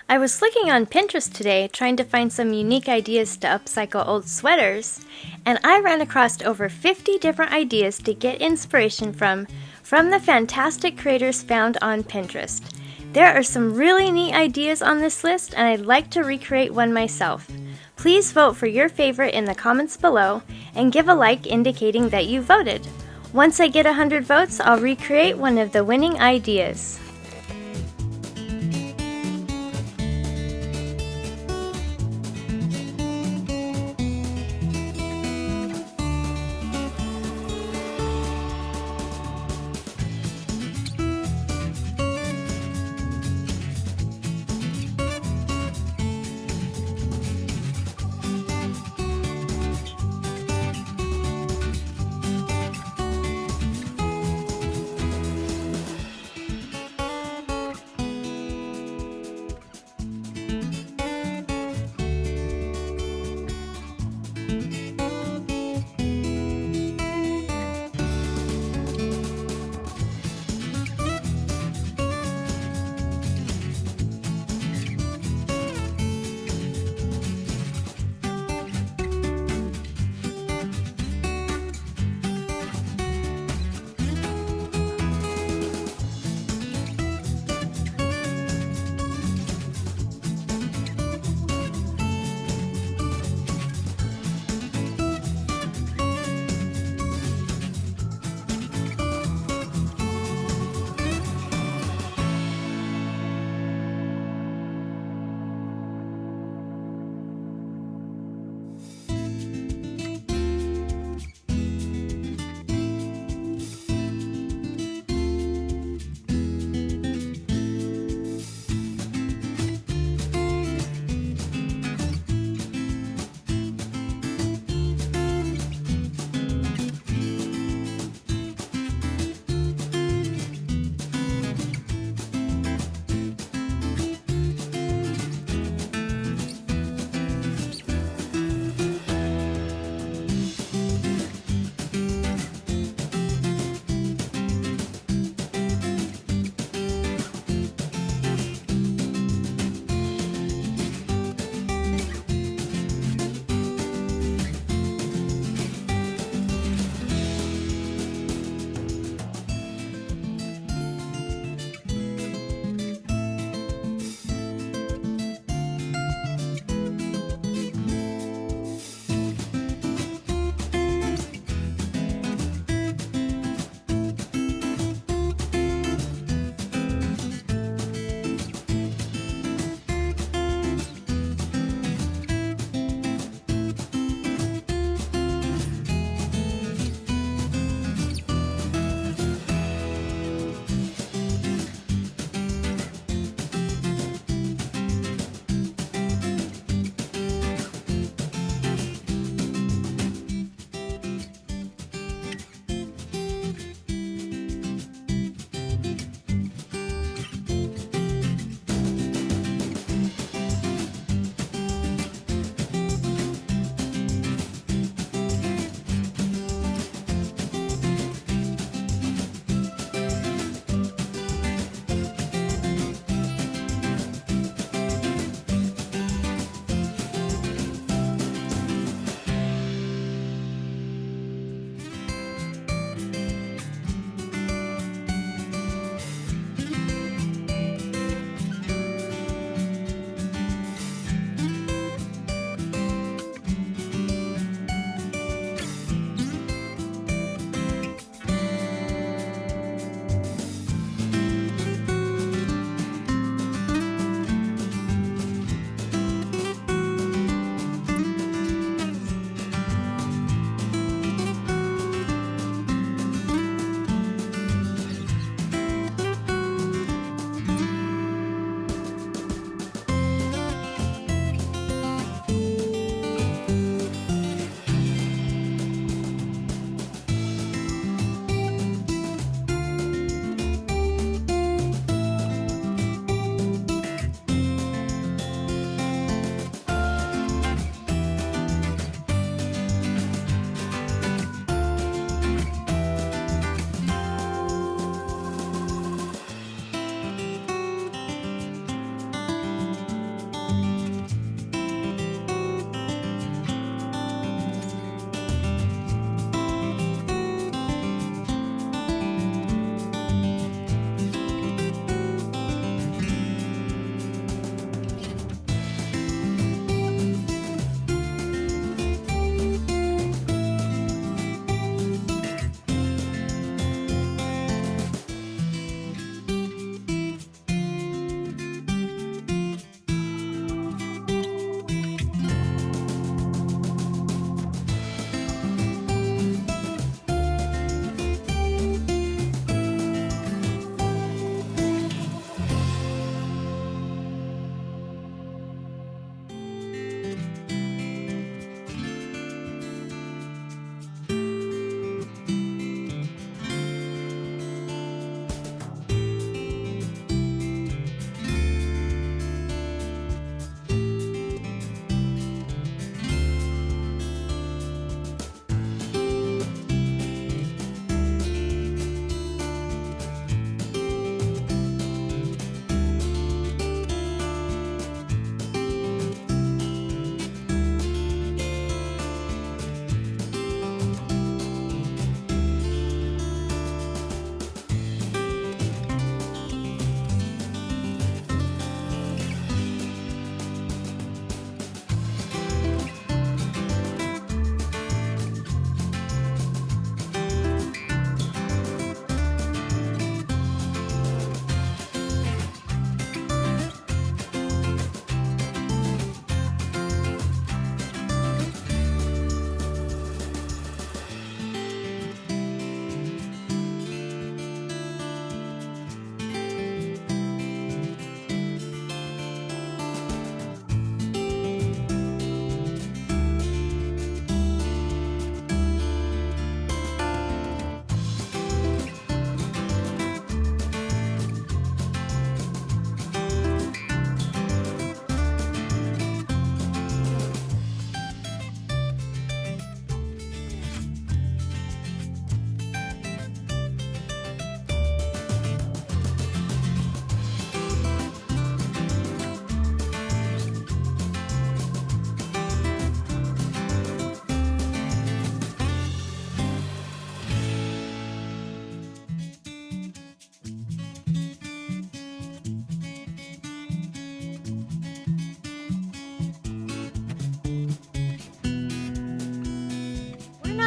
I was looking on Pinterest today trying to find some unique ideas to upcycle old sweaters, and I ran across over 50 different ideas to get inspiration from the fantastic creators found on Pinterest. There are some really neat ideas on this list, and I'd like to recreate one myself. Please vote for your favorite in the comments below and give a like indicating that you voted. Once I get 100 votes, I'll recreate one of the winning ideas.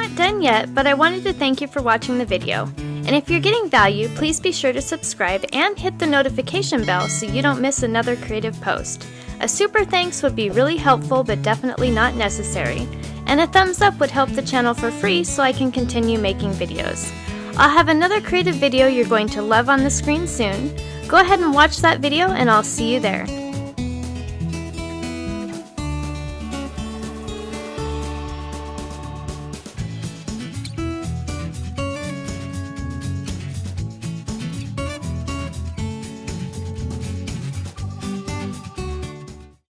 not done yet, but I wanted to thank you for watching the video. And if you're getting value, please be sure to subscribe and hit the notification bell so you don't miss another creative post. A super thanks would be really helpful but definitely not necessary. And a thumbs up would help the channel for free so I can continue making videos. I'll have another creative video you're going to love on the screen soon. Go ahead and watch that video and I'll see you there.